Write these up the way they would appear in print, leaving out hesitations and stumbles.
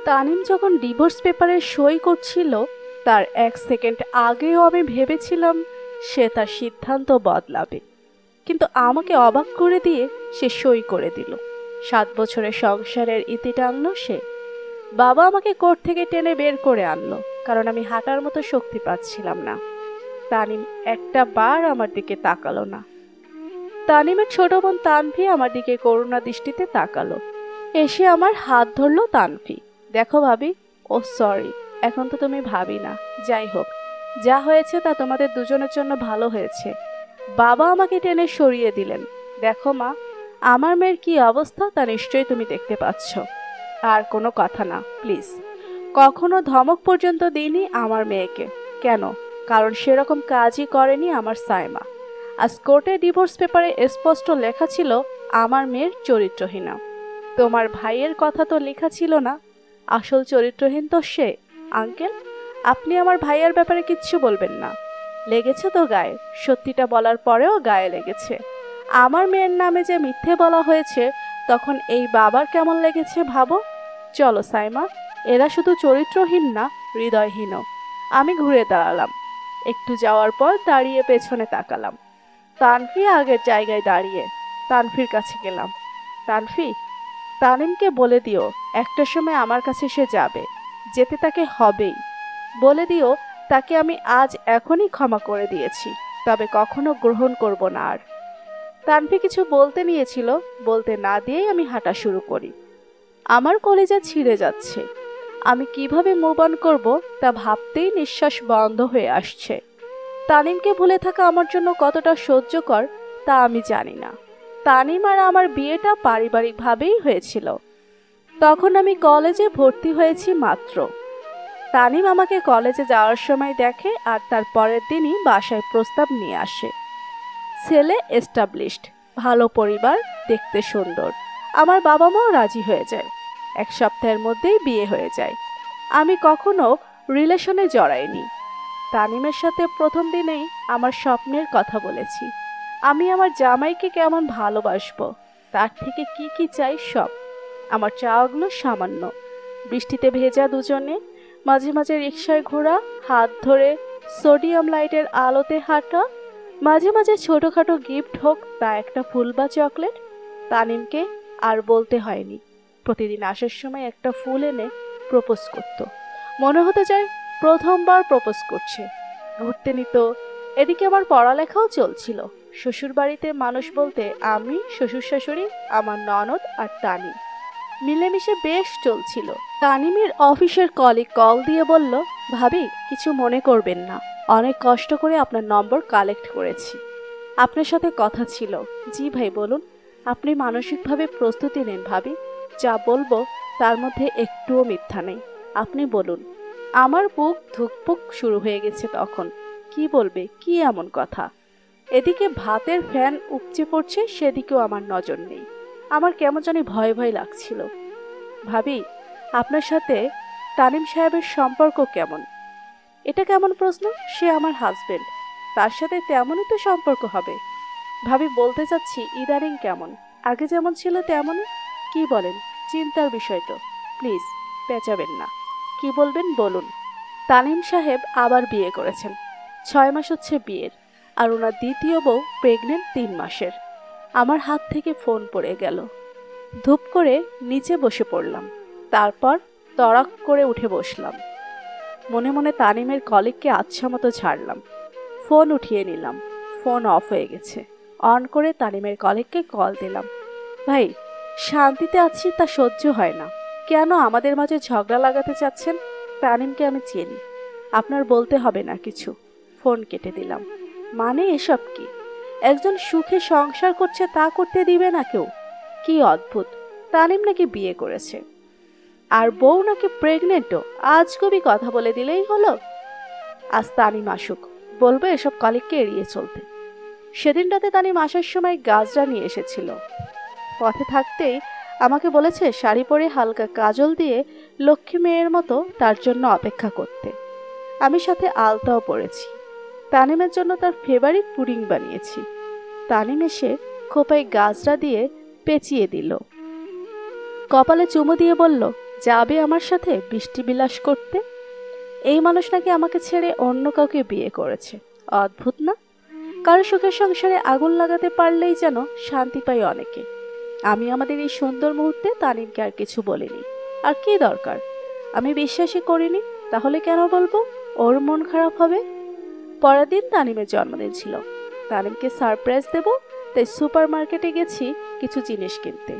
তানিম যখন ডিভোর্স পেপারে সই করছিল তার 1 সেকেন্ড আগেও আমি ভেবেছিলাম সে তার সিদ্ধান্ত বদলাবে, কিন্তু আমাকে অবাক করে দিয়ে সে সই করে দিল। 7 বছরের সংসারের ইতি টানল সে। বাবা আমাকে কোর্ট থেকে টেনে বের করে আনলো, কারণ আমি হাঁটার মতো শক্তি পাচ্ছিলাম না। তানিম একটা বার আমার দিকে তাকালো না। তানিমের ছোট বোন তানভি আমার দিকে করুণা দৃষ্টিতে তাকালো। এসে আমার হাত ধরলো তানভি। দেখো ভাবি, ও সরি, এখন তো তুমি ভাবি না। যাই হোক, যা হয়েছে তা তোমাদের দুজনের জন্য ভালো হয়েছে। বাবা আমাকে টেনে সরিয়ে দিলেন। দেখো মা, আমার মেয়ের কি অবস্থা তা নিশ্চয়ই তুমি দেখতে পাচ্ছ। আর কোনো কথা না, প্লিজ। কখনো ধমক পর্যন্ত দিইনি আমার মেয়েকে। কেন? কারণ সেরকম কাজই করেনি আমার সাইমা। আজ কোর্টে ডিভোর্স পেপারে স্পষ্ট লেখা ছিল আমার মেয়ের চরিত্রহীনা। তোমার ভাইয়ের কথা তো লেখা ছিল না। আসল চরিত্রহীন তো সে। আঙ্কেল, আপনি আমার ভাইয়ের ব্যাপারে কিচ্ছু বলবেন না। লেগেছে তো গায়ে, সত্যিটা বলার পরেও গায়ে লেগেছে। আমার মেয়ের নামে যে মিথ্যে বলা হয়েছে, তখন এই বাবার কেমন লেগেছে ভাবো। চলো সাইমা, এরা শুধু চরিত্রহীন না, হৃদয়হীনও। আমি ঘুরে দাঁড়ালাম। একটু যাওয়ার পর দাঁড়িয়ে পেছনে তাকালাম। তানভি আগের জায়গায় দাঁড়িয়ে। তানভির কাছে গেলাম। তানভি, তানিমকে বলে দিও একটা সময় আমার কাছে সে যাবে, যেতে তাকে হবেই। বলে দিও তাকে আমি আজ এখনই ক্ষমা করে দিয়েছি, তবে কখনো গ্রহণ করব না আর। তানভি কিছু বলতে নিয়েছিল, বলতে না দিয়েই আমি হাঁটা শুরু করি। আমার কলিজা ছিঁড়ে যাচ্ছে। আমি কিভাবে মুভ অন করব তা ভাবতেই নিঃশ্বাস বন্ধ হয়ে আসছে। তানিমকে ভুলে থাকা আমার জন্য কতটা সহ্যকর তা আমি জানি না। তানিম আর আমার বিয়েটা পারিবারিকভাবেই হয়েছিল। তখন আমি কলেজে ভর্তি হয়েছি মাত্র। তানিম আমাকে কলেজে যাওয়ার সময় দেখে আর তার পরের দিনই বাসায় প্রস্তাব নিয়ে আসে। ছেলে এস্টাবলিশড, ভালো পরিবার, দেখতে সুন্দর। আমার বাবা মাও রাজি হয়ে যায়। 1 সপ্তাহের মধ্যেই বিয়ে হয়ে যায়। আমি কখনো রিলেশনে জড়াইনি। তানিমের সাথে প্রথম দিনেই আমার স্বপ্নের কথা বলেছি। আমি আমার জামাইকে কেমন ভালোবাসবো, তার থেকে কি কি চাই সব। আমার চাওয়াগুলো সামান্য। বৃষ্টিতে ভেজা দুজনে, মাঝে মাঝে রিকশায় ঘোরা, হাত ধরে সোডিয়াম লাইটের আলোতে হাঁটা, মাঝে মাঝে ছোটখাটো গিফট হোক তা একটা ফুল বা চকলেট। তানিমকে আর বলতে হয়নি। প্রতিদিন আসার সময় একটা ফুল এনে প্রপোজ করত। মনে হতে যায় প্রথমবার প্রপোজ করছে। ঘুরতে নিত। এদিকে আমার পড়ালেখাও চলছিল। শ্বশুর বাড়িতে মানুষ বলতে আমি, শ্বশুর শাশুড়ি, আমার ননদ আর তানিম মিলেমিশে বেশ চলছিল। তানিমের অফিসের কলিগ কল দিয়ে বলল, ভাবি কিছু মনে করবেন না, অনেক কষ্ট করে আপনার নম্বর কালেক্ট করেছি, আপনার সাথে কথা ছিল। জি ভাই বলুন। আপনি মানসিকভাবে প্রস্তুতি নেন ভাবি, যা বলবো তার মধ্যে একটুও মিথ্যা নেই। আপনি বলুন। আমার বুক ধুকপুক শুরু হয়ে গেছে তখন। কি বলবে, কি এমন কথা? এদিকে ভাতের ফ্যান উপচে পড়ছে, সেদিকেও আমার নজর নেই। আমার কেমন জানি ভয় ভয় লাগছিল। ভাবি, আপনার সাথে তানিম সাহেবের সম্পর্ক কেমন? এটা কেমন প্রশ্ন? সে আমার হাজবেন্ড, তার সাথে তেমনই তো সম্পর্ক হবে। ভাবি বলতে চাচ্ছি ইদানিং কেমন, আগে যেমন ছিল তেমনই। কি বলেন? চিন্তার বিষয় তো। প্লিজ পেঁচাবেন না। কি বলবেন বলুন। তানিম সাহেব আবার বিয়ে করেছেন। 6 মাস হচ্ছে বিয়ের, আর ওনার দ্বিতীয় বউ প্রেগনেন্ট 3 মাসের। আমার হাত থেকে ফোন পড়ে গেল। ধূপ করে নিচে বসে পড়লাম। তারপর তড়াক করে উঠে বসলাম। মনে মনে তানিমের কলিগকে আচ্ছা মতো ছাড়লাম। ফোন উঠিয়ে নিলাম। ফোন অফ হয়ে গেছে। অন করে তানিমের কলিগকে কল দিলাম। ভাই, শান্তিতে আছি তা সহ্য হয় না। কেন আমাদের মাঝে ঝগড়া লাগাতে চাচ্ছেন? তানিমকে আমি চিনি, আপনার বলতে হবে না কিছু। ফোন কেটে দিলাম। মানে এসব কি? একজন সুখে সংসার করছে তা করতে দিবে না কেউ? কি অদ্ভুত। তানিম নাকি বিয়ে করেছে, আর বউ নাকি প্রেগনেন্টও। আজগুবি কথা বলে দিলেই হলো। আজ তানিম আসুক, বলবো এসব কলিগকে এড়িয়ে চলতে। সেদিন রাতে তানিম আসার সময় গাজরা নিয়ে এসেছিল। পথে থাকতেই আমাকে বলেছে শাড়ি পরে হালকা কাজল দিয়ে লক্ষ্মী মেয়ের মতো তার জন্য অপেক্ষা করতে। আমি সাথে আলতাও পরেছি। তানিমের জন্য তার ফেভারিট পুডিং বানিয়েছি। তানিম এসে খোপায় গাজরা দিয়ে পেঁচিয়ে দিল। কপালে চুমু দিয়ে বলল, যাবে আমার সাথে বৃষ্টি বিলাস করতে? এই মানুষ নাকি আমাকে ছেড়ে অন্য কাউকে বিয়ে করেছে। অদ্ভুত না? কারো সুখের সংসারে আগুন লাগাতে পারলেই যেন শান্তি পাই অনেকে। আমি আমাদের এই সুন্দর মুহূর্তে তানিমকে আর কিছু বলিনি। আর কি দরকার? আমি বিশ্বাসই করিনি, তাহলে কেন বলবো? ওর মন খারাপ হবে। পরের দিন তানিমের জন্মদিন ছিল। তানিমকে সারপ্রাইজ দেব, তাই সুপার মার্কেটে গেছি কিছু জিনিস কিনতে।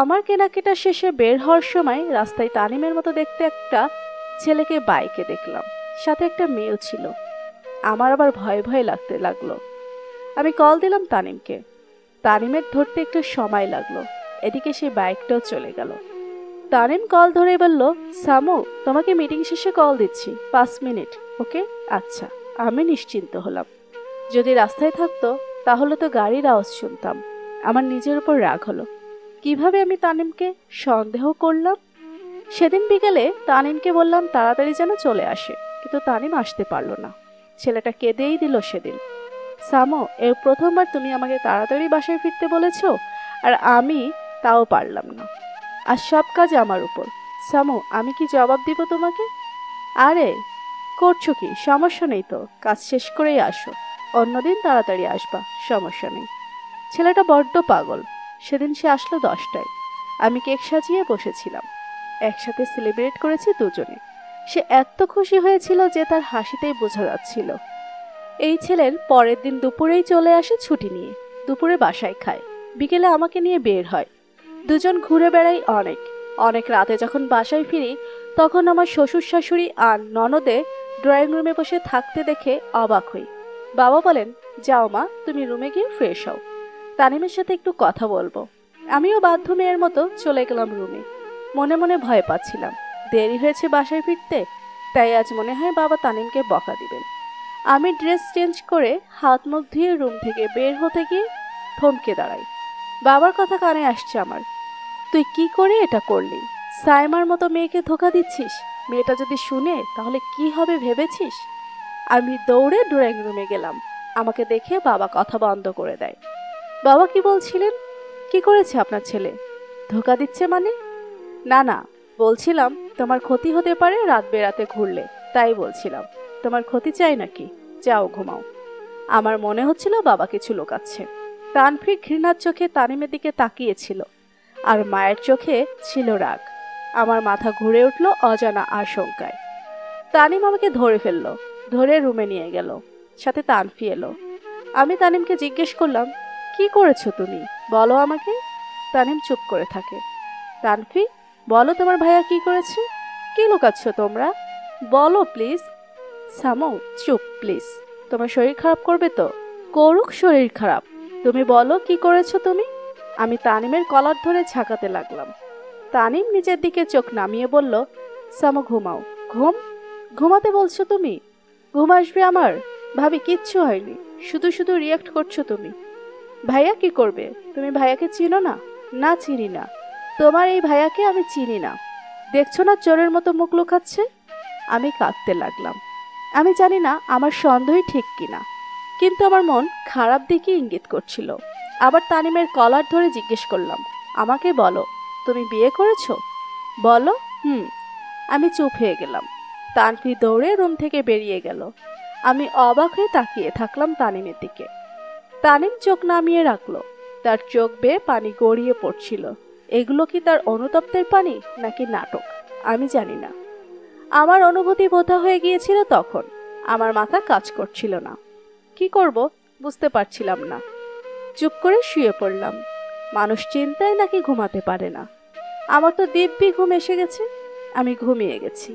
আমার কেনাকাটা শেষে বের হওয়ার সময় রাস্তায় তানিমের মতো দেখতে একটা ছেলেকে বাইকে দেখলাম, সাথে একটা মেয়েও ছিল। আমার আবার ভয় ভয় লাগতে লাগলো। আমি কল দিলাম তানিমকে। তানিমের ধরতে একটু সময় লাগলো, এদিকে সেই বাইকটাও চলে গেল। তানিম কল ধরে বলল, সামু, তোমাকে মিটিং শেষে কল দিচ্ছি, 5 মিনিট। ওকে, আচ্ছা। আমি নিশ্চিন্ত হলাম। যদি রাস্তায় থাকতো তাহলে তো গাড়ির আওয়াজ শুনতাম। আমার নিজের উপর রাগ হলো। কিভাবে আমি তানিমকে সন্দেহ করলাম? সেদিন বিকেলে তানিমকে বললাম তাড়াতাড়ি যেন চলে আসে, কিন্তু তানিম আসতে পারলো না। ছেলেটা কেঁদেই দিল সেদিন। সামো, এর প্রথমবার তুমি আমাকে তাড়াতাড়ি বাসায় ফিরতে বলেছো, আর আমি তাও পারলাম না। আর সব কাজ আমার উপর। সামো, আমি কি জবাব দিব তোমাকে? আরে করছো কি? সমস্যা নেই তো, কাজ শেষ করেই আসো। অন্যদিন তাড়াতাড়ি আসবা, সমস্যা নেই। ছেলেটা বড্ড পাগল। সেদিন সে আসলো 10টায়। আমি কেক সাজিয়ে বসেছিলাম। একসাথে সেলিব্রেট করেছি দুজনে। সে এত খুশি হয়েছিল যে তার হাসিতেই বোঝা যাচ্ছিল। এই ছেলের পরের দিন দুপুরেই চলে আসে ছুটি নিয়ে। দুপুরে বাসায় খায়, বিকেলে আমাকে নিয়ে বের হয়। দুজন ঘুরে বেড়াই অনেক। অনেক রাতে যখন বাসায় ফিরি তখন আমার শ্বশুর শাশুড়ি আর ননদে ড্রয়িং রুমে বসে থাকতে দেখে অবাক হই। বাবা বলেন, যাও মা, তুমি রুমে গিয়ে ফ্রেশ হও, তানিমের সাথে একটু কথা বলবো। আমিও বাধ্য মেয়ের মতো চলে গেলাম রুমে। মনে মনে ভয় পাচ্ছিলাম, দেরি হয়েছে বাসায় ফিরতে, তাই আজ মনে হয় বাবা তানিমকে বকা দিবেন। আমি ড্রেস চেঞ্জ করে হাত মুখ ধুয়ে রুম থেকে বের হতে গিয়ে থমকে দাঁড়াই। বাবার কথা কানে আসছে আমার। তুই কি করে এটা করলি? সাইমার মতো মেয়েকে ধোকা দিচ্ছিস? মেয়েটা যদি শুনে তাহলে কি হবে ভেবেছিস? আমি দৌড়ে ড্রয়িং রুমে গেলাম। আমাকে দেখে বাবা কথা বন্ধ করে দেয়। বাবা কি বলছিলেন? কি করেছে আপনার ছেলে? ধোকা দিচ্ছে মানে? না না, বলছিলাম তোমার ক্ষতি হতে পারে রাত বেরাতে ঘুরলে, তাই বলছিলাম। তোমার ক্ষতি চাই নাকি? যাও ঘুমাও। আমার মনে হচ্ছিল বাবা কিছু লুকাচ্ছে। তানভীর ঘৃণার চোখে তানিমের দিকে তাকিয়েছিল, আর মায়ের চোখে ছিল রাগ। আমার মাথা ঘুরে উঠল অজানা আশঙ্কায়। তানিম আমাকে ধরে ফেললো, ধরে রুমে নিয়ে গেল। সাথে তানফি এলো। আমি তানিমকে জিজ্ঞেস করলাম, কি করেছো তুমি, বলো আমাকে। তানিম চুপ করে থাকে। তানফি, বলো তোমার ভাইয়া কি করেছে? কি লুকাচ্ছ তোমরা? বলো প্লিজ। সামো, চুপ প্লিজ। তোমার শরীর খারাপ করবে তো? করুক শরীর খারাপ, তুমি বলো কি করেছো তুমি। আমি তানিমের কলার ধরে ঝাঁকাতে লাগলাম। তানিম নিজের দিকে চোখ নামিয়ে বলল, সামো ঘুমাও। ঘুম? ঘুমাতে বলছো তুমি? ঘুম আসবে আমার? ভাবি, কিচ্ছু হয়নি, শুধু শুধু রিয়াক্ট করছো তুমি। ভাইয়া কি করবে? তুমি ভাইয়াকে চিনো না? না, চিনি না। তোমার এই ভাইয়াকে আমি চিনি না। দেখছো না চোরের মতো মুখ লুকাচ্ছে। আমি কাঁদতে লাগলাম। আমি জানি না আমার সন্দেহই ঠিক কিনা, কিন্তু আমার মন খারাপ দিকে ইঙ্গিত করছিল। আবার তানিমের কলার ধরে জিজ্ঞেস করলাম, আমাকে বলো, তুমি বিয়ে করেছো? বলো। হুম। আমি চুপ হয়ে গেলাম। তানভি দৌড়ে রুম থেকে বেরিয়ে গেল। আমি অবাক হয়ে তাকিয়ে থাকলাম তানিমের দিকে। তানিম চোখ নামিয়ে রাখলো। তার চোখ বেয়ে পানি গড়িয়ে পড়ছিল। এগুলো কি তার অনুতপ্তের পানি নাকি নাটক? আমি জানি না। আমার অনুভূতি বোধা হয়ে গিয়েছিল তখন। আমার মাথা কাজ করছিল না। কি করব বুঝতে পারছিলাম না। চুপ করে শুয়ে পড়লাম। মানুষ চিন্তায় নাকি ঘুমাতে পারে না। আমার তো দিব্যি ঘুম এসে গেছে। আমি ঘুমিয়ে গেছি।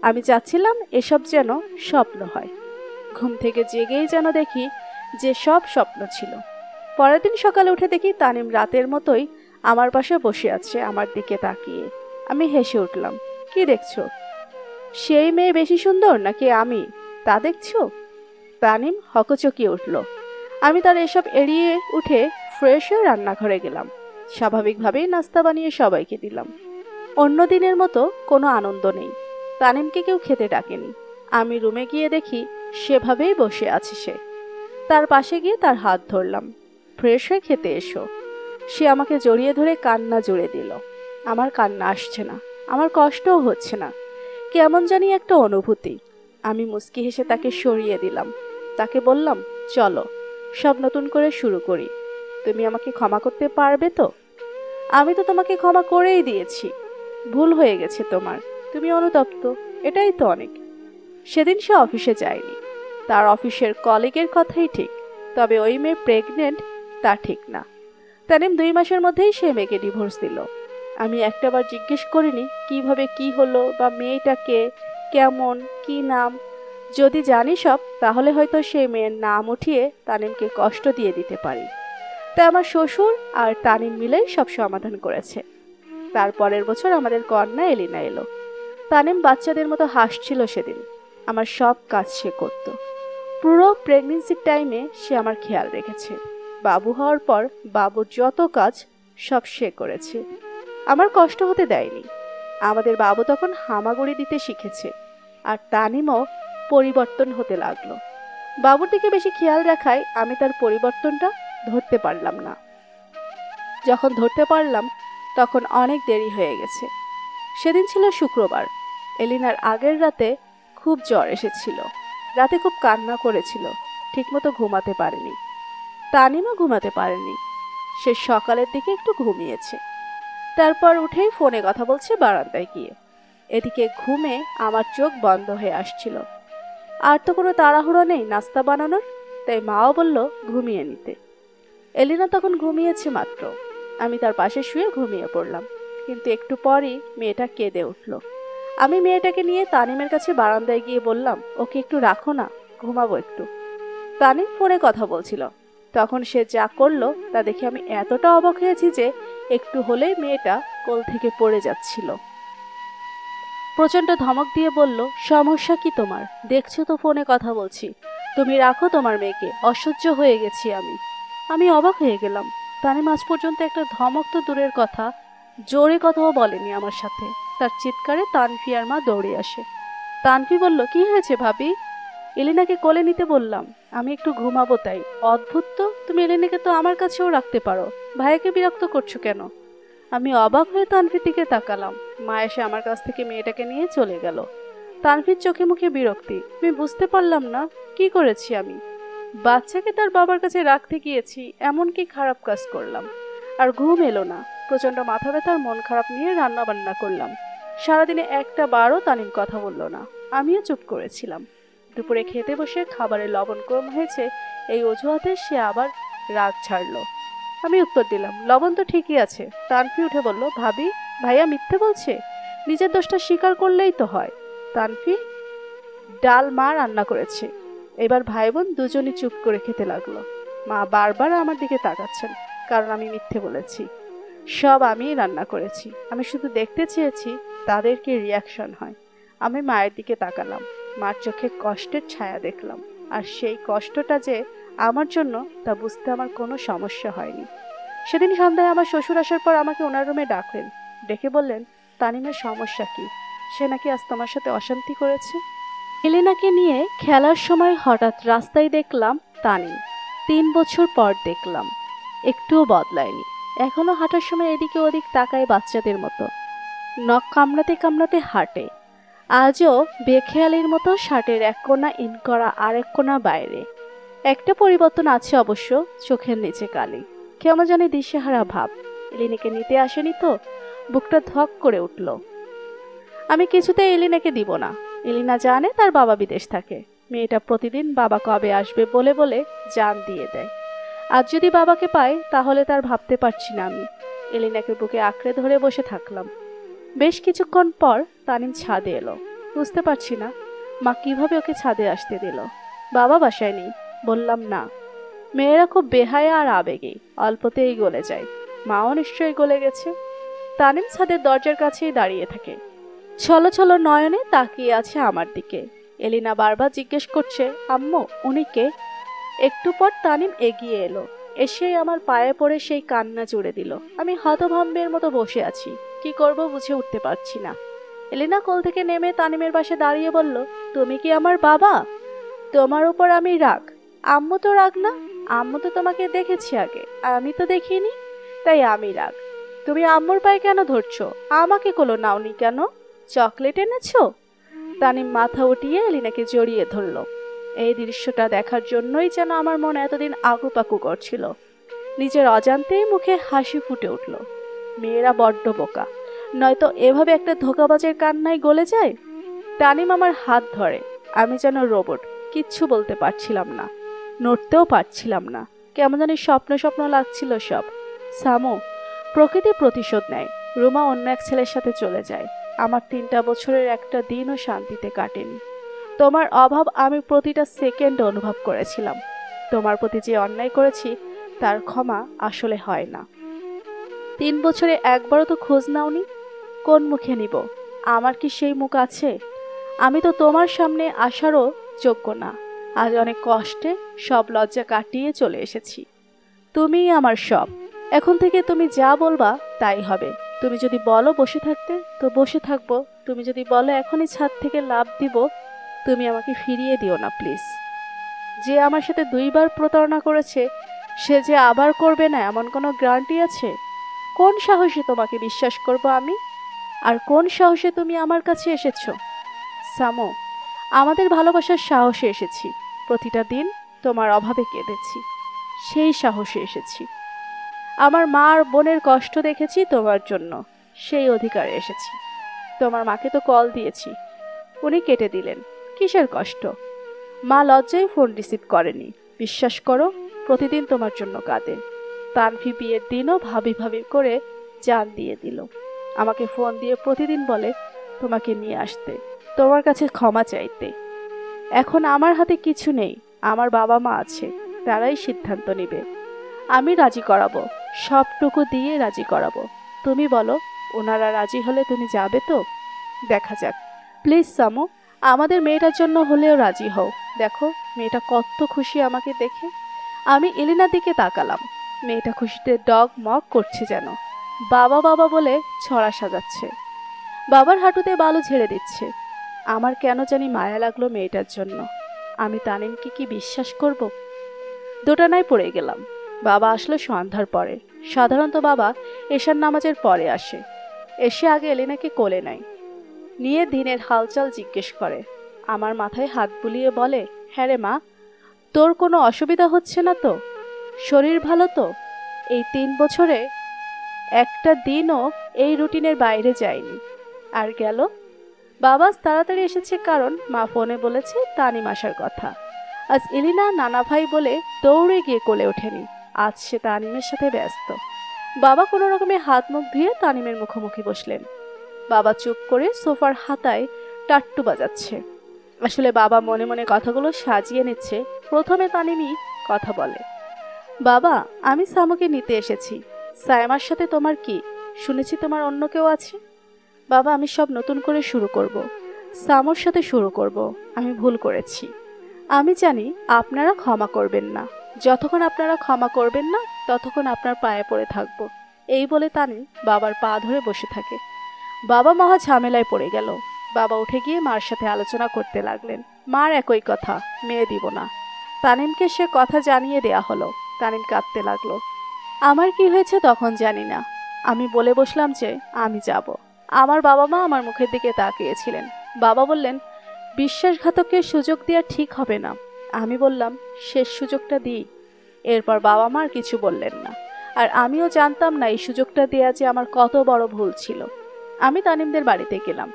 আমি চাচ্ছিলাম এসব যেন স্বপ্ন হয়। ঘুম থেকে জেগেই যেন দেখি যে সব স্বপ্ন ছিল। পরের দিন সকালে উঠে দেখি তানিম রাতের মতোই আমার পাশে বসে আছে, আমার দিকে তাকিয়ে। আমি হেসে উঠলাম। কি দেখছো? সেই মেয়ে বেশি সুন্দর নাকি আমি, তা দেখছো? তানিম হকচকিয়ে উঠল। আমি তার এসব এড়িয়ে উঠে ফ্রেশ হয়ে রান্নাঘরে গেলাম। স্বাভাবিকভাবেই নাস্তা বানিয়ে সবাইকে দিলাম। অন্য দিনের মতো কোনো আনন্দ নেই। তানিমকে কেউ খেতে ডাকেনি। আমি রুমে গিয়ে দেখি সেভাবেই বসে আছে সে। তার পাশে গিয়ে তার হাত ধরলাম। ফ্রেশ হয়ে খেতে এসো। সে আমাকে জড়িয়ে ধরে কান্না জুড়ে দিল। আমার কান্না আসছে না। আমার কষ্টও হচ্ছে না, কেমন জানি একটা অনুভূতি। আমি মুচকি হেসে তাকে সরিয়ে দিলাম। তাকে বললাম, চলো সব নতুন করে শুরু করি। তুমি আমাকে ক্ষমা করতে পারবে তো? আমি তো তোমাকে ক্ষমা করেই দিয়েছি। ভুল হয়ে গেছে তোমার, তুমি অনুতপ্ত, এটাই তো অনেক। সেদিন সে অফিসে যায়নি। তার অফিসের কলিগের কথাই ঠিক, তবে ওই মেয়ে প্রেগনেন্ট তা ঠিক না। তানিম 2 মাসের মধ্যেই সে মেয়েকে ডিভোর্স দিল। আমি একটাবার জিজ্ঞেস করিনি কিভাবে কি হলো বা মেয়েটাকে কেমন, কি নাম। যদি জানি সব, তাহলে হয়তো সেই মেয়ের নাম উঠিয়ে তানিমকে কষ্ট দিয়ে দিতে পারি। তাই আমার শ্বশুর আর তানিম মিলেই সব সমাধান করেছে। তারপরের বছর আমাদের কন্যা এলিনা এলো। তানিম বাচ্চাদের মতো হাসছিল সেদিন। আমার সব কাজ সে করত। পুরো প্রেগন্যান্সির টাইমে সে আমার খেয়াল রেখেছে। বাবু হওয়ার পর বাবুর যত কাজ সব সে করেছে, আমার কষ্ট হতে দেয়নি। আমাদের বাবু তখন হামাগুড়ি দিতে শিখেছে, আর তানিমও পরিবর্তন হতে লাগলো। বাবুর দিকে বেশি খেয়াল রাখায় আমি তার পরিবর্তনটা ধরতে পারলাম না। যখন ধরতে পারলাম তখন অনেক দেরি হয়ে গেছে। সেদিন ছিল শুক্রবার। এলিনার আগের রাতে খুব জ্বর এসেছিল। রাতে খুব কান্না করেছিল, ঠিকমতো ঘুমাতে পারেনি। তানিমও ঘুমাতে পারেনি। সে সকালের দিকে একটু ঘুমিয়েছে, তারপর উঠেই ফোনে কথা বলছে বারান্দায় গিয়ে। এদিকে ঘুমে আমার চোখ বন্ধ হয়ে আসছিল। আর তো কোনো তাড়াহুড়ো নেই নাস্তা বানানোর, তাই মাও বলল ঘুমিয়ে নিতে। এলিনা তখন ঘুমিয়েছে মাত্র। আমি তার পাশে শুয়ে ঘুমিয়ে পড়লাম, কিন্তু একটু পরই মেয়েটা কেঁদে উঠল। আমি মেয়েটাকে নিয়ে তানিমের কাছে বারান্দায় গিয়ে বললাম, ওকে একটু রাখো না, ঘুমাবো একটু। তানিম ফোনে কথা বলছিল। তখন সে যা করলো তা দেখে আমি এতটা অবাক হয়েছি যে একটু হলেই মেয়েটা কোল থেকে পড়ে যাচ্ছিল। প্রচন্ড ধমক দিয়ে বলল, সমস্যা কি তোমার? দেখছো তো ফোনে কথা বলছি, তুমি রাখো তোমার মেয়েকে, অসহ্য হয়ে গেছি আমি। আমি অবাক হয়ে গেলাম। তানিম আজ পর্যন্ত একটা ধমক তো দূরের কথা, জোরে কথাও বলেনি আমার সাথে। তার চিৎকারে তানভি আর মা দৌড়ে আসে। তানভি বলল, কি হয়েছে ভাবি? এলিনাকে কোলে নিতে বললাম, আমি একটু ঘুমাবো তাই। অদ্ভুত তো, তুমি এলিনাকে তো আমার কাছেও রাখতে পারো, ভাইয়াকে বিরক্ত করছো কেন? আমি অবাক হয়ে তানভীর দিকে তাকালাম। মা এসে আমার কাছ থেকে মেয়েটাকে নিয়ে চলে গেল। তানভীর চোখে মুখে বিরক্তি। আমি বুঝতে পারলাম না কি করেছি আমি। বাচ্চাকে তার বাবার কাছে রাখতে গিয়েছি, এমন কি খারাপ কাজ করলাম? আর ঘুম এলো না। প্রচন্ড মাথা ব্যথার মন খারাপ নিয়ে রান্না বান্না করলাম। সারাদিনে একটা বারও তানিম কথা বলল না। আমিও চুপ করেছিলাম। দুপুরে খেতে বসে খাবারে লবণ কম হয়েছে এই অজুহাতে সে আবার রাগ ছাড়লো। আমি উত্তর দিলাম, লবণ তো ঠিকই আছে। তানভি উঠে বলল, ভাবি, ভাইয়া মিথ্যে বলছে, নিজের দোষটা স্বীকার করলেই তো হয়। তানভি, ডাল মা রান্না করেছে। এবার ভাই বোন দুজনই চুপ করে খেতে লাগলো। মা বারবার আমার দিকে তাকাচ্ছেন, কারণ আমি মিথ্যে বলেছি। সব আমিই রান্না করেছি, আমি শুধু দেখতে চেয়েছি তাদের কি রিয়াকশন হয়। আমি মায়ের দিকে তাকালাম। মার চোখে কষ্টের ছায়া দেখলাম, আর সেই কষ্টটা যে আমার জন্য তা বুঝতে আমার কোনো সমস্যা হয়নি। সেদিন সন্ধ্যায় আমার শ্বশুর আসার পর আমাকে ওনার রুমে ডাকলেন। ডেকে বললেন, তানিমের সমস্যা কি? সে নাকি আজ তোমার সাথে অশান্তি করেছে। এলেনাকে নিয়ে খেলার সময় হঠাৎ রাস্তায় দেখলাম তানিম। 3 বছর পর দেখলাম, একটুও বদলায়নি। এখনো হাঁটার সময় এদিকে ওদিক তাকায় বাচ্চাদের মতো, নখ কামড়াতে কামড়াতে হাঁটে। আজও বেখেয়ালির মতো শার্টের এক কোণা ইন করা, আরেক কোণা বাইরে। একটা পরিবর্তন আছে অবশ্য, চোখের নিচে কালি, কেমন জানি দিশেহারা ভাব। এলিনাকে নিতে আসেনি তো? বুকটা ধক করে উঠল। আমি কিছুতেই এলিনাকে দিব না। এলিনা জানে তার বাবা বিদেশ থাকে। মেয়েটা প্রতিদিন বাবা কবে আসবে বলে বলে জান দিয়ে দেয়। আজ যদি বাবাকে পাই তাহলে তার ভাবতে পারছি না আমি। এলিনাকে বুকে আঁকড়ে ধরে বসে থাকলাম। বেশ কিছুক্ষণ পর তানিম ছাদে এলো। বুঝতে পারছি না মা কিভাবে ওকে ছাদে আসতে দিল। বাবা বাসায় নেই, বললাম না। মেয়েরা খুব বেহায়া আর আবেগী, অল্পতেই গলে যায়। মাও নিশ্চয়ই গলে গেছে। তানিম ছাদের দরজার কাছেই দাঁড়িয়ে থাকে, ছলো ছলো নয়নে তাকিয়ে আছে আমার দিকে। এলিনা বারবার জিজ্ঞেস করছে, আম্মু উনি কে? একটু পর তানিম এগিয়ে এলো, এসেই আমার পায়ে পড়ে সেই কান্না জুড়ে দিল। আমি হতভম্বের মতো বসে আছি, কি করব বুঝে উঠতে পারছি না। এলিনা কোল থেকে নেমে তানিমের পাশে দাঁড়িয়ে বলল, তুমি কি আমার বাবা? তোমার উপর আমি রাগ। আম্মু তো রাগ না, আম্মু তো তোমাকে দেখেছি আগে, আমি তো দেখিনি, তাই আমি রাগ। তুমি আম্মুর পায়ে কেন ধরছো? আমাকে কোলো নাওনি কেন? চকলেট এনেছো? তানিম মাথা উঠিয়ে এলিনাকে জড়িয়ে ধরল। এই দৃশ্যটা দেখার জন্যই যেন আমার মন এতদিন আগুপাকু করছিল। নিজের অজান্তেই মুখে হাসি ফুটে উঠল। মেয়েরা বড্ড বোকা, নয়তো এভাবে একটা ধোঁকাবাজের কান্নায় গলে যায়। তানিম আমার হাত ধরে। আমি যেন রোবট, কিচ্ছু বলতে পারছিলাম না, নড়তেও পারছিলাম না। কেমন জানি স্বপ্ন স্বপ্ন লাগছিল সব। সামু, প্রকৃতি প্রতিশোধ নেয়। রুমা অন্য এক ছেলের সাথে চলে যায়। আমার 3টা বছরের একটা দিনও শান্তিতে কাটেনি। তোমার অভাব আমি প্রতিটা সেকেন্ড অনুভব করেছিলাম। তোমার প্রতি যে অন্যায় করেছি তার ক্ষমা আসলে হয় না। 3 বছরে একবারও তো খোঁজ নাওনি। কোন মুখে নিব? আমার কি সেই মুখ আছে? আমি তো তোমার সামনে আসারও যোগ্য না। আজ অনেক কষ্টে সব লজ্জা কাটিয়ে চলে এসেছি। তুমিই আমার সব। এখন থেকে তুমি যা বলবা তাই হবে। তুমি যদি বলো বসে থাকতে, তো বসে থাকবো। তুমি যদি বলো এখনই ছাদ থেকে লাফ দিব, তুমি আমাকে ফিরিয়ে দিও না প্লিজ। যে আমার সাথে 2বার প্রতারণা করেছে, সে যে আবার করবে না এমন কোনো গ্যারান্টি আছে? কোন সাহসে তোমাকে বিশ্বাস করব আমি? আর কোন সাহসে তুমি আমার কাছে এসেছো? সামো, আমাদের ভালোবাসার সাহসে এসেছি। প্রতিটা দিন তোমার অভাবে কেঁদেছি, সেই সাহসে এসেছি। আমার মা আর বোনের কষ্ট দেখেছি তোমার জন্য, সেই অধিকারে এসেছি। তোমার মাকে তো কল দিয়েছি, উনি কেটে দিলেন। কিসের কষ্ট? মা লজ্জায় ফোন রিসিভ করেনি। বিশ্বাস করো, প্রতিদিন তোমার জন্য কাঁদে। তানভি বিয়ের দিনও ভাবি ভাবি করে জান দিয়ে দিল। আমাকে ফোন দিয়ে প্রতিদিন বলে তোমাকে নিয়ে আসতে, তোমার কাছে ক্ষমা চাইতে। এখন আমার হাতে কিছু নেই, আমার বাবা মা আছে, তারাই সিদ্ধান্ত নেবে। আমি রাজি করাবো, সবটুকু দিয়ে রাজি করাবো। তুমি বলো, ওনারা রাজি হলে তুমি যাবে তো? দেখা যাক। প্লিজ সামু, আমাদের মেয়েটার জন্য হলেও রাজি হও। দেখো মেয়েটা কত খুশি আমাকে দেখে। আমি এলিনার দিকে তাকালাম। মেয়েটা খুশিতে ডগ মগ করছে যেন। বাবা বাবা বলে ছড়া সাজাচ্ছে, বাবার হাঁটুতে বালু ঝেড়ে দিচ্ছে। আমার কেন জানি মায়া লাগলো মেয়েটার জন্য। আমি তানিমকে কি বিশ্বাস করব? দোটানায় পড়ে গেলাম। বাবা আসলো সন্ধ্যার পরে। সাধারণত বাবা এশার নামাজের পরে আসে। এসে আগে এলিনাকে কোলে নেয়, নিয়ে দিনের হালচাল জিজ্ঞেস করে। আমার মাথায় হাত বুলিয়ে বলে, হ্যাঁ রে মা, তোর কোনো অসুবিধা হচ্ছে না তো? শরীর ভালো তো? এই 3 বছরে একটা দিনও এই রুটিনের বাইরে যায়নি। আর গেল? বাবা তাড়াতাড়ি এসেছে কারণ মা ফোনে বলেছে তানিম আসার কথা। আজ এলিনা নানা ভাই বলে দৌড়ে গিয়ে কোলে ওঠেনি। আজ সে তানিমের সাথে ব্যস্ত। বাবা কোনো রকমে হাত মুখ ধুয়ে তানিমের মুখোমুখি বসলেন। বাবা চুপ করে সোফার হাতায় টাট্টু বাজাচ্ছে। আসলে বাবা মনে মনে কথাগুলো সাজিয়ে নিচ্ছে। প্রথমে তানিমই কথা বলে, বাবা, আমি সামুকে নিতে এসেছি। সায়মার সাথে তোমার কি? শুনেছি তোমার অন্য কেউ আছে। বাবা, আমি সব নতুন করে শুরু করব। সামুর সাথে শুরু করব। আমি ভুল করেছি। আমি জানি আপনারা ক্ষমা করবেন না। যতক্ষণ আপনারা ক্ষমা করবেন না, ততক্ষণ আপনার পায়ে পড়ে থাকবো। এই বলে তানিম বাবার পা ধরে বসে থাকে। বাবা মহা ঝামেলায় পড়ে গেল। বাবা উঠে গিয়ে মার সাথে আলোচনা করতে লাগলেন। মার একই কথা, মেয়ে দিব না। তানিমকে সে কথা জানিয়ে দেয়া হলো। তানিম কাঁদতে লাগলো। আমার কি হয়েছে তখন জানি না। আমি বলে বসলাম যে আমি যাব। আমার বাবা মা আমার মুখের দিকে তাকিয়েছিলেন। বাবা বললেন, বিশ্বাসঘাতককে সুযোগ দেওয়া ঠিক হবে না। আমি বললাম, শেষ সুযোগটা দিই। এরপর বাবা মা আর কিছু বললেন না। আর আমিও জানতাম না এই সুযোগটা দেয়া যে আমার কত বড় ভুল ছিল। আমি তানিমদের বাড়িতে গেলাম।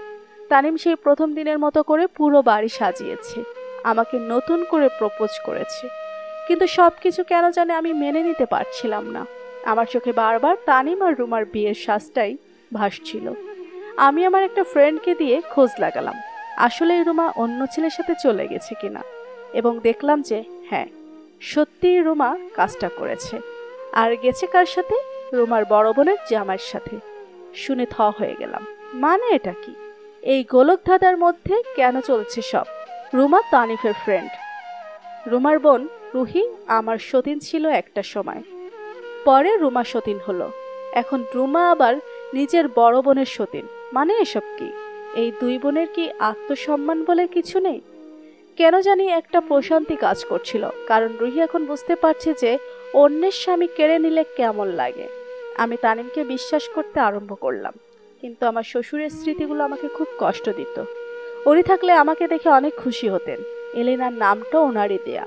তানিম সেই প্রথম দিনের মতো করে পুরো বাড়ি সাজিয়েছে। আমাকে নতুন করে প্রপোজ করেছে। কিন্তু সবকিছু কেন জানে আমি মেনে নিতে পারছিলাম না। আমার চোখে বারবার তানিম আর রুমার বিয়ের সাজটাই ভাসছিল। আমি আমার একটা ফ্রেন্ডকে দিয়ে খোঁজ লাগালাম, আসলে রুমা অন্য ছেলের সাথে চলে গেছে কিনা, এবং দেখলাম যে হ্যাঁ, সত্যিই রুমা কাজটা করেছে। আর গেছে কার সাথে? রুমার বড় বোনের জামাইয়ের সাথে। শুনে থ হয়ে গেলাম। মানে এটা কি? এই গোলক ধাঁধার মধ্যে কেন চলছে সব? রুমা তানিফের ফ্রেন্ড। রুমার বোন রুহি আমার সতীন ছিল একটা সময়। পরে রুমা সতীন হলো। এখন রুমা আবার নিজের বড় বোনের সতীন। মানে এসব কি? এই 2 বোনের কি আত্মসম্মান বলে কিছু নেই? কেন জানি একটা প্রশান্তি কাজ করছিল, কারণ রুহি এখন বুঝতে পারছে যে অন্যের স্বামী কেড়ে নিলে কেমন লাগে। আমি তানিমকে বিশ্বাস করতে আরম্ভ করলাম, কিন্তু আমার শ্বশুরের স্মৃতিগুলো আমাকে খুব কষ্ট দিত। উনি থাকলে আমাকে দেখে অনেক খুশি হতেন। এলিনার নামটা ওনারই দেয়া।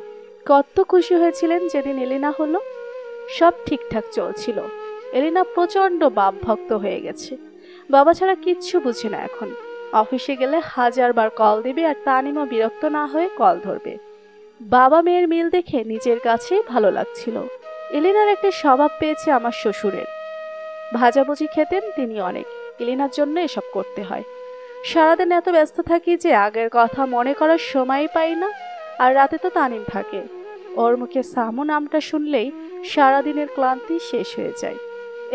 কত খুশি হয়েছিলেন যেদিন এলিনা হলো। সব ঠিকঠাক চলছিল। এলিনা প্রচন্ড বাপ ভক্ত হয়ে গেছে। বাবা ছাড়া কিচ্ছু বুঝে না এখন। অফিসে গেলে 1000বার কল দিবে আর তানিমও বিরক্ত না হয়ে কল ধরবে। বাবা মেয়ের মিল দেখে নিজের কাছেই ভালো লাগছিল। এলিনার একটা স্বভাব পেয়েছে আমার শ্বশুরের। ভাজাভুজি খেতেন তিনি অনেক। এলিনার জন্য এসব করতে হয়। সারাদিন এত ব্যস্ত থাকি যে আগের কথা মনে করার সময়ই পাই না। আর রাতে তো তানিম থাকে। ওর মুখে সামু নামটা শুনলেই সারাদিনের ক্লান্তি শেষ হয়ে যায়।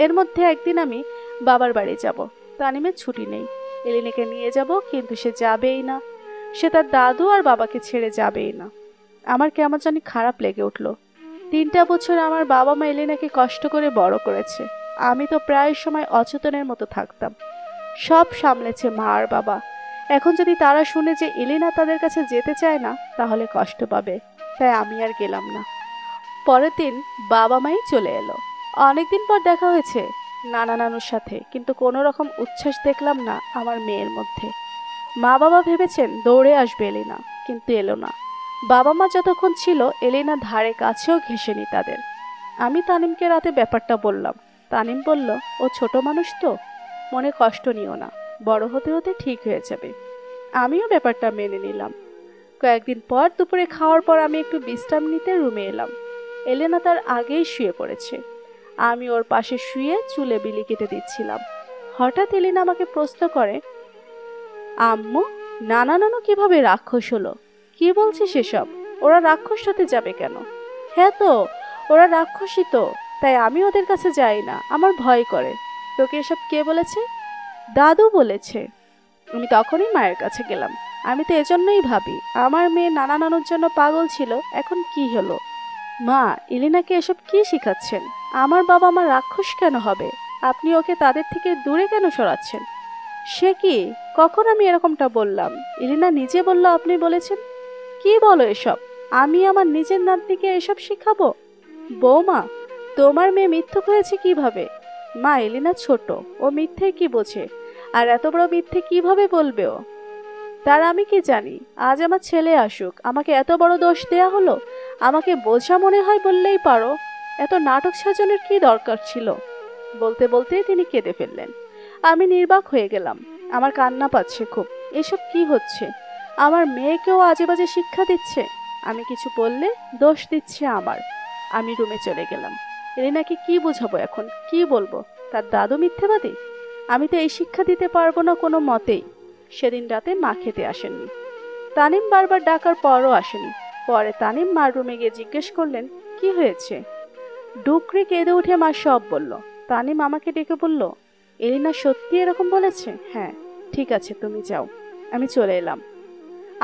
এর মধ্যে একদিন আমি বাবার বাড়ি যাব। তানিমের ছুটি নেই। এলিনাকে নিয়ে যাব, কিন্তু সে যাবেই না। সে তার দাদু আর বাবাকে ছেড়ে যাবেই না। আমার কেমন জানি খারাপ লেগে উঠল। 3টা বছর আমার বাবা মা এলিনাকে কষ্ট করে বড় করেছে। আমি তো প্রায় সময় অচেতনের মতো থাকতাম। সব সামলেছে মা আর বাবা। এখন যদি তারা শুনে যে এলিনা তাদের কাছে যেতে চায় না, তাহলে কষ্ট পাবে। তাই আমি আর গেলাম না। পরের দিন বাবা মাই চলে এলো। অনেকদিন পর দেখা হয়েছে নানা নানুর সাথে, কিন্তু কোনো রকম উচ্ছ্বাস দেখলাম না আমার মেয়ের মধ্যে। মা বাবা ভেবেছেন দৌড়ে আসবে এলিনা, কিন্তু এলো না। বাবা মা যতক্ষণ ছিল এলিনা ধারে কাছেও ঘেঁষেনি তাদের। আমি তানিমকে রাতে ব্যাপারটা বললাম। তানিম বলল, ও ছোট মানুষ তো, মনে কষ্ট নিও না, বড় হতে হতে ঠিক হয়ে যাবে। আমিও ব্যাপারটা মেনে নিলাম। কয়েকদিন পর দুপুরে খাওয়ার পর আমি একটু বিশ্রাম নিতে রুমে এলাম। এলেনা তার আগেই শুয়ে পড়েছে। আমি ওর পাশে শুয়ে চুলে বিলি কেটে দিচ্ছিলাম। হঠাৎ এলিনা আমাকে প্রশ্ন করে, আম্মু, নানা নানু কিভাবে রাক্ষস হলো? কি বলছিস সেসব? ওরা রাক্ষস হতে যাবে কেন? হ্যাঁ তো, ওরা রাক্ষসই তো। তাই আমি ওদের কাছে যাই না, আমার ভয় করে। তোকে এসব কে বলেছে? দাদু বলেছে। আমি তখনই মায়ের কাছে গেলাম। আমি তো এজন্যই ভাবি আমার মেয়ে নানা নানুর জন্য পাগল ছিল, এখন কি হলো? মা, ইলিনাকে এসব কি শিখাচ্ছেন? আমার বাবা মা রাক্ষস কেন হবে? আপনি ওকে তাদের থেকে দূরে কেন সরাচ্ছেন? সে কি? কখন আমি এরকমটা বললাম? ইলিনা নিজে বলল আপনি বলেছেন। কি বলো এসব? আমি আমার নিজের নাতনিকে এসব শিখাবো? বৌমা, তোমার মেয়ে মিথ্যুক হয়েছে কিভাবে? মা, এলিনা ছোট, ও মিথ্যে কি বোঝে? আর এত বড় মিথ্যে কিভাবে বলবে ও? তার আমি কি জানি? আজ আমার ছেলে আসুক, আমাকে এত বড় দোষ দেয়া হলো। আমাকে বোঝা মনে হয় বললেই পারো। এত নাটক সাজানোর কি দরকার ছিল? বলতে বলতে তিনি কেঁদে ফেললেন। আমি নির্বাক হয়ে গেলাম। আমার কান্না পাচ্ছে খুব। এসব কি হচ্ছে? আমার মেয়েকেও আজে বাজে শিক্ষা দিচ্ছে। আমি কিছু বললে দোষ দিচ্ছে আমার। আমি রুমে চলে গেলাম। রিনাকে কি বোঝাবো এখন? কি বলবো? তার দাদু মিথ্যেবাদী? আমি তো এই শিক্ষা দিতে পারবো না কোনো মতেই। সেদিন রাতে মা খেতে আসেননি। তানিম বারবার ডাকার পরও আসেনি। পরে তানিম মার রুমে গিয়ে জিজ্ঞেস করলেন, কি হয়েছে? ডুকরে কেঁদে উঠে মা সব বলল। তানিম আমাকে ডেকে বলল, এলিনা সত্যি এরকম বলেছে? হ্যাঁ। ঠিক আছে, তুমি যাও। আমি চলে এলাম।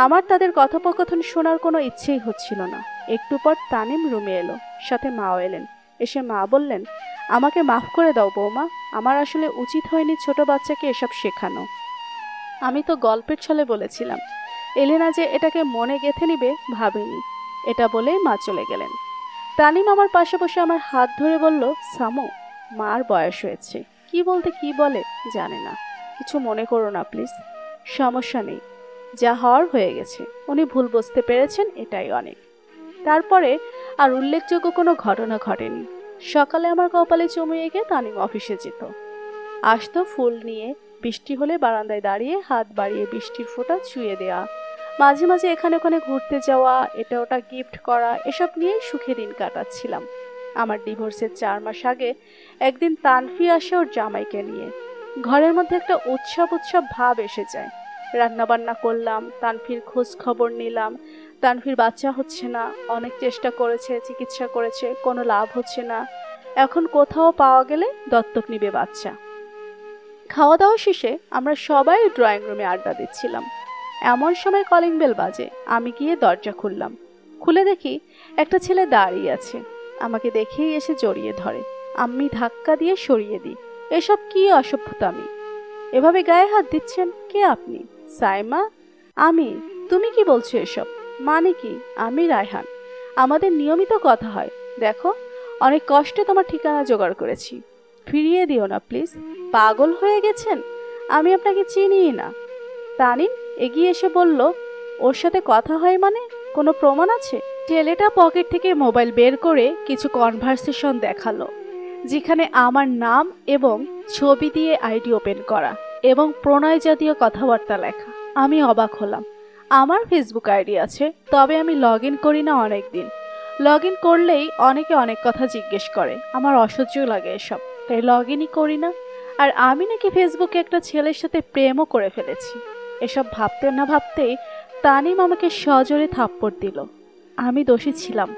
আমার তাদের কথোপকথন শোনার কোনো ইচ্ছেই হচ্ছিল না। একটু পর তানিম রুমে এলো, সাথে মাও এলেন। এসে মা বললেন, আমাকে মাফ করে দাও বৌমা, আমার আসলে উচিত হয়নি ছোট বাচ্চাকে এসব শেখানো। আমি তো গল্পের ছলে বলেছিলাম। এলেনা যে এটাকে মনে গেঁথে নিবে ভাবিনি। এটা বলেই মা চলে গেলেন। তানিম আমার পাশে বসে আমার হাত ধরে বলল, সামু, মার বয়স হয়েছে, কি বলতে কি বলে জানে না। কিছু মনে করো না প্লিজ। সমস্যা নেই, যা হওয়ার হয়ে গেছে। উনি ভুল বুঝতে পেরেছেন, এটাই অনেক। তারপরে আর উল্লেখযোগ্য কোনো ঘটনা ঘটেনি। সকালে আমার কপালে চুমুয়ে গিয়ে তানিম অফিসে যেত। আসতো ফুল নিয়ে, বৃষ্টি হলে বারান্দায় দাঁড়িয়ে হাত বাড়িয়ে বৃষ্টির ফোঁটা ছুঁয়ে দেয়া, মাঝে মাঝে এখানে ওখানে ঘুরতে যাওয়া, এটা ওটা গিফট করা, এসব নিয়েই সুখে দিন কাটাচ্ছিলাম। আমার ডিভোর্সের 4 মাস আগে একদিন তানফি আসে ওর জামাইকে নিয়ে। ঘরের মধ্যে একটা উৎসব উৎসব ভাব এসে যায়। রান্না বান্না করলাম, তানফির খোঁজ খবর নিলাম। তানফির বাচ্চা হচ্ছে না, অনেক চেষ্টা করেছে, চিকিৎসা করেছে, কোনো লাভ হচ্ছে না। এখন কোথাও পাওয়া গেলে দত্তক নিবে বাচ্চা। খাওয়া দাওয়া শেষে আমরা সবাই ড্রয়িং রুমে আড্ডা দিচ্ছিলাম। এমন সময় কলিং বেল বাজে। আমি গিয়ে দরজা খুললাম। খুলে দেখি একটা ছেলে দাঁড়িয়ে আছে। আমাকে দেখেই এসে জড়িয়ে ধরে। আমি ধাক্কা দিয়ে সরিয়ে দিই। এসব কি অসভ্যতামি? এভাবে গায়ে হাত দিচ্ছেন? কে আপনি? সাইমা? আমি? তুমি কি বলছো এসব? মানে কি? আমি রায়হান। আমাদের নিয়মিত কথা হয়। দেখো, অনেক কষ্টে তোমার ঠিকানা জোগাড় করেছি। ফিরিয়ে দিও না প্লিজ। পাগল হয়ে গেছেন? আমি আপনাকে চিনিই না। তানিম এগিয়ে এসে বলল, ওর সাথে কথা হয় মানে? কোনো প্রমাণ আছে? ছেলেটা পকেট থেকে মোবাইল বের করে কিছু কনভারসেশন দেখালো, যেখানে আমার নাম এবং ছবি দিয়ে আইডি ওপেন করা এবং প্রণয় জাতীয় কথাবার্তা লেখা। আমি অবাক হলাম। আমার ফেসবুক আইডি আছে, তবে আমি লগ ইন করি না অনেক দিন। লগ ইন করলেই অনেকে অনেক কথা জিজ্ঞেস করে, আমার অসহ্য লাগে এসব, তাই লগ ইনই করি না। আর আমি নাকি ফেসবুকে একটা ছেলের সাথে প্রেমও করে ফেলেছি। এসব ভাবতে না ভাবতেই তানিম আমাকে সজোরে থাপ্পড় দিল। আমি দোষী ছিলাম।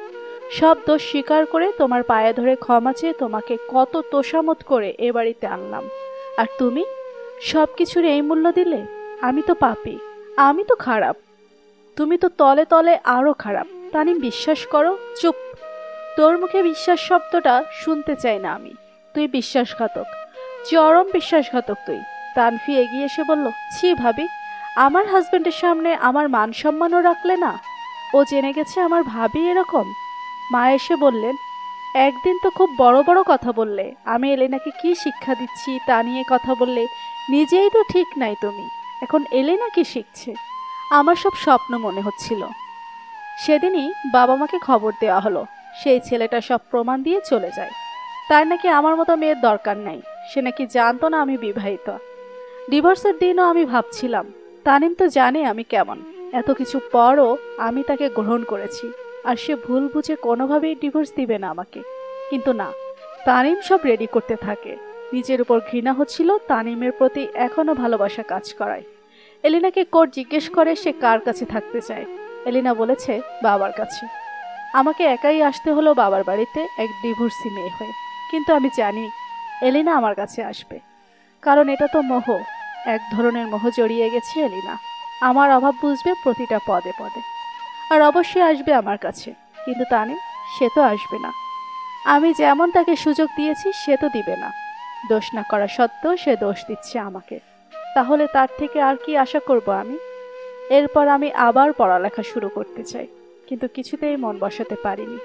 সব দোষ স্বীকার করে তোমার পায়ে ধরে ক্ষমা চেয়ে তোমাকে কত তোষামত করে এ বাড়িতে আনলাম, আর তুমি সব কিছুর এই মূল্য দিলে? আমি তো পাপী, আমি তো খারাপ, তুমি তো তলে তলে আরো খারাপ। তানিম, বিশ্বাস করো। চুপ, তোর মুখে বিশ্বাস শব্দটা শুনতে চাই না আমি। তুই বিশ্বাসঘাতক, চরম বিশ্বাসঘাতক তুই। তানফি এগিয়ে এসে বলল, ছি ভাবি, আমার হাজবেন্ডের সামনে আমার মান সম্মানও রাখলে না। ও জেনে গেছে আমার ভাবি এরকম। মা এসে বললেন, একদিন তো খুব বড় বড় কথা বললে, আমি এলেনাকে কি শিক্ষা দিচ্ছি তা নিয়ে কথা বললে। নিজেই তো ঠিক নাই তুমি, এখন এলেনা কি শিখছে? আমার সব স্বপ্ন মনে হচ্ছিল। সেদিনই বাবা মাকে খবর দেওয়া হলো। সেই ছেলেটা সব প্রমাণ দিয়ে চলে যায়। তার নাকি আমার মতো মেয়ের দরকার নাই। সে নাকি জানতো না আমি বিবাহিত। ডিভোর্সের দিনও আমি ভাবছিলাম, তানিম তো জানে আমি কেমন। এত কিছু পরও আমি তাকে গ্রহণ করেছি, আর সে ভুল বুঝে কোনোভাবেই ডিভোর্স দিবে না আমাকে। কিন্তু না, তানিম সব রেডি করতে থাকে। নিজের উপর ঘৃণা হচ্ছিল, তানিমের প্রতি এখনো ভালোবাসা কাজ করায়। এলিনাকে কোর্ট জিজ্ঞেস করে সে কার কাছে থাকতে চায়। এলিনা বলেছে বাবার কাছে। আমাকে একাই আসতে হলো বাবার বাড়িতে এক ডিভোর্সি মেয়ে হয়ে। কিন্তু আমি জানি এলিনা আমার কাছে আসবে, কারণ এটা তো মোহ। এক ধরনের মোহ জড়িয়ে গেছে এলিনা। আমার অভাব বুঝবে প্রতিটা পদে পদে, আর অবশ্যই আসবে আমার কাছে। কিন্তু তানিম, সে তো আসবে না। আমি যেমন তাকে সুযোগ দিয়েছি সে তো দিবে না। দোষ না করা সত্ত্বেও সে দোষ দিচ্ছে আমাকে। তাহলে তার থেকে আর কি আশা করব আমি? এরপর আমি আবার পড়ালেখা শুরু করতে চাই, কিন্তু কিছুতেই মন বসাতে পারিনি।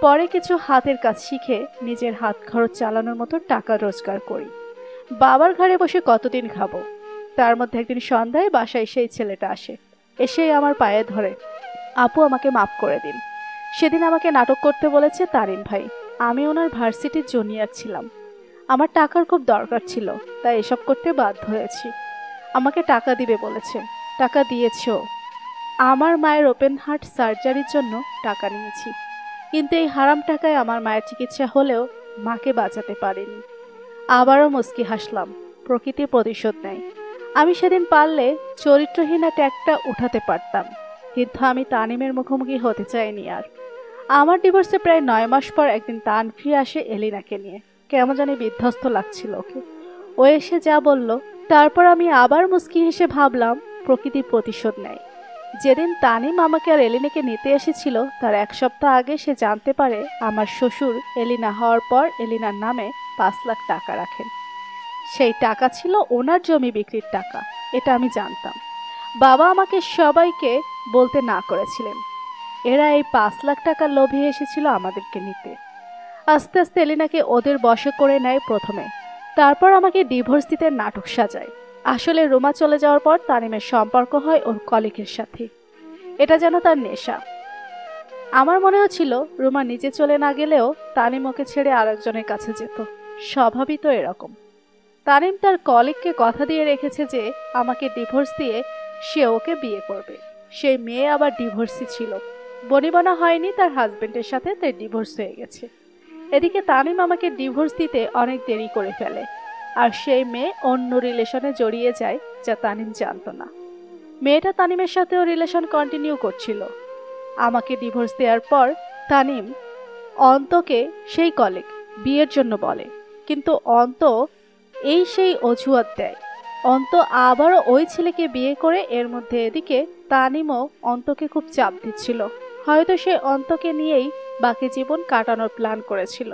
পরে কিছু হাতের কাজ শিখে নিজের হাত খরচ চালানোর মতো টাকা রোজগার করি। বাবার ঘরে বসে কতদিন খাবো? তার মধ্যে একদিন সন্ধ্যায় বাসায় সেই ছেলেটা আসে। এসেই আমার পায়ে ধরে, আপু আমাকে মাফ করে দিন। সেদিন আমাকে নাটক করতে বলেছে তারিন ভাই। আমি ওনার ভার্সিটির জুনিয়র ছিলাম। আমার টাকার খুব দরকার ছিল, তাই এসব করতে বাধ্য হয়েছি। আমাকে টাকা দিবে বলেছে, টাকা দিয়েছেও। আমার মায়ের ওপেন হার্ট সার্জারির জন্য টাকা নিয়েছি, কিন্তু এই হারাম টাকায় আমার মায়ের চিকিৎসা হলেও মাকে বাঁচাতে পারিনি। আবারও মুস্কি হাসলাম। প্রকৃতি প্রতিশোধ নেয়। আমি সেদিন পারলে চরিত্রহীনা ট্যাগটা উঠাতে পারতাম, কিন্তু আমি তানিমের মুখোমুখি হতে চাইনি আর। আমার ডিভোর্সে প্রায় 9 মাস পর একদিন তানফি আসে এলিনাকে নিয়ে। কেমন জানি বিধ্বস্ত লাগছিল ওকে। ও এসে যা বলল, তারপর আমি আবার মুস্কি হেসে ভাবলাম প্রকৃতি প্রতিশোধ নেয়। যেদিন তানিম আমাকে আর এলিনাকে নিতে এসেছিল তার 1 সপ্তাহ আগে সে জানতে পারে আমার শ্বশুর এলিনা হওয়ার পর এলিনার নামে 5 লাখ টাকা রাখেন। সেই টাকা ছিল ওনার জমি বিক্রির টাকা, এটা আমি জানতাম। বাবা আমাকে সবাইকে বলতে না করেছিলেন। এরা এই 5 লাখ টাকার লোভে এসেছিল আমাদেরকে নিতে। আস্তে আস্তে এলিনাকে ওদের বশে করে নেয় প্রথমে, তারপর আমাকে ডিভোর্স দিতে নাটক সাজায়। আসলে রুমা চলে যাওয়ার পর তানিমের সম্পর্ক হয় ওর কলিগের সাথে। এটা যেন তার নেশা। আমার মনে হচ্ছিল রুমা নিজে চলে না গেলেও তানিম ওকে ছেড়ে আরেকজনের কাছে যেত। স্বভাবই তো এরকম। তানিম তার কলিগকে কথা দিয়ে রেখেছে যে আমাকে ডিভোর্স দিয়ে সে ওকে বিয়ে করবে। সেই মেয়ে আবার ডিভোর্সি ছিল, বনিবনা হয়নি তার হাজবেন্ডের সাথে, তাই ডিভোর্স হয়ে গেছে। এদিকে তানিম আমাকে ডিভোর্স দিতে অনেক দেরি করে ফেলে, আর সেই মেয়ে অন্য রিলেশনে জড়িয়ে যায় যা তানিম জানতো না। মেয়েটা তানিমের সাথেও রিলেশন কন্টিনিউ করছিল। আমাকে ডিভোর্স দেওয়ার পর তানিম অন্তকে সেই কলিগ বিয়ের জন্য বলে, কিন্তু অন্ত সেই অজুহাত দেয়। অন্ত আবারও ওই ছেলেকে বিয়ে করে। এর মধ্যে এদিকে তানিমও অন্তকে খুব চাপ দিচ্ছিল। হয়তো সে অন্তকে নিয়েই বাকি জীবন কাটানোর প্ল্যান করেছিল।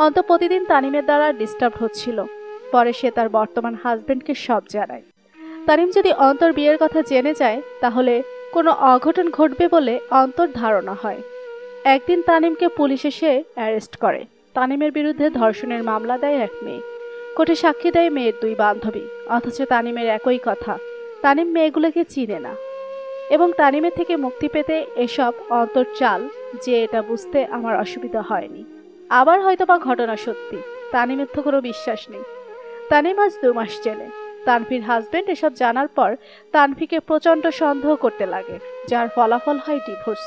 অন্ত প্রতিদিন তানিমের দ্বারা ডিস্টার্ব হচ্ছিল। পরে সে তার বর্তমান হাজবেন্ডকে সব জানায়। তানিম যদি অন্তর বিয়ের কথা জেনে যায় তাহলে কোনো অঘটন ঘটবে বলে অন্তর ধারণা হয়। একদিন তানিমকে পুলিশ এসে অ্যারেস্ট করে। তানিমের বিরুদ্ধে ধর্ষণের মামলা দেয় এক মেয়ে। কোর্টে সাক্ষী দেয় মেয়ের দুই বান্ধবী। অথচ তানিমের একই কথা, তানিম মেয়েগুলোকে চিনে না এবং তানিমের থেকে মুক্তি পেতে এসব অন্তর্চাল যে এটা বুঝতে আমার অসুবিধা হয়নি। আবার হয়তোবা ঘটনা সত্যি, তানিমের তো কোনো বিশ্বাস নেই। তানিম আজ 2 মাস জেলে। তানভীর হাজবেন্ড এসব জানার পর তানভীকে প্রচন্ড সন্দেহ করতে লাগে, যার ফলাফল হয় ডিভোর্স।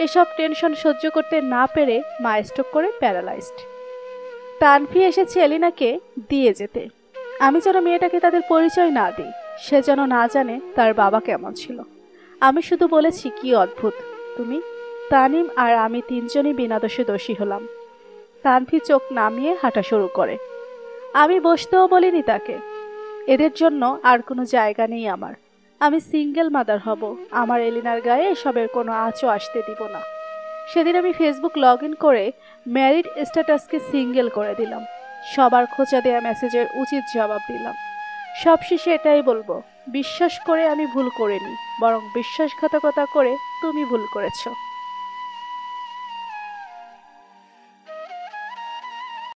এসব টেনশন সহ্য করতে না পেরে মা স্ট্রোক করে প্যারালাইজড। তানভী এসেছে এলিনাকে দিয়ে যেতে। আমি যেন মেয়েটাকে তাদের পরিচয় না দিই, সে যেন না জানে তার বাবা কেমন ছিল। আমি শুধু বলেছি, কি অদ্ভুত তুমি। তানিম আর আমি 3 জনই বিনা দোষে দোষী হলাম। তানভী চোখ নামিয়ে হাঁটা শুরু করে। আমি বসতেও বলিনি তাকে। এদের জন্য আর কোনো জায়গা নেই আমার। আমি সিঙ্গেল মাদার হব। আমার এলিনার গায়ে এসবের কোনো আঁচও আসতে দিব না। সেদিন আমি ফেসবুক লগ ইন করে ম্যারিড স্ট্যাটাসকে সিঙ্গেল করে দিলাম। সবার খোঁচা দেয়া মেসেজের উচিত জবাব দিলাম। সবশেষে এটাই বলবো, বিশ্বাস করে আমি ভুল করিনি, বরং বিশ্বাসঘাতকতা করে তুমি ভুল করেছো।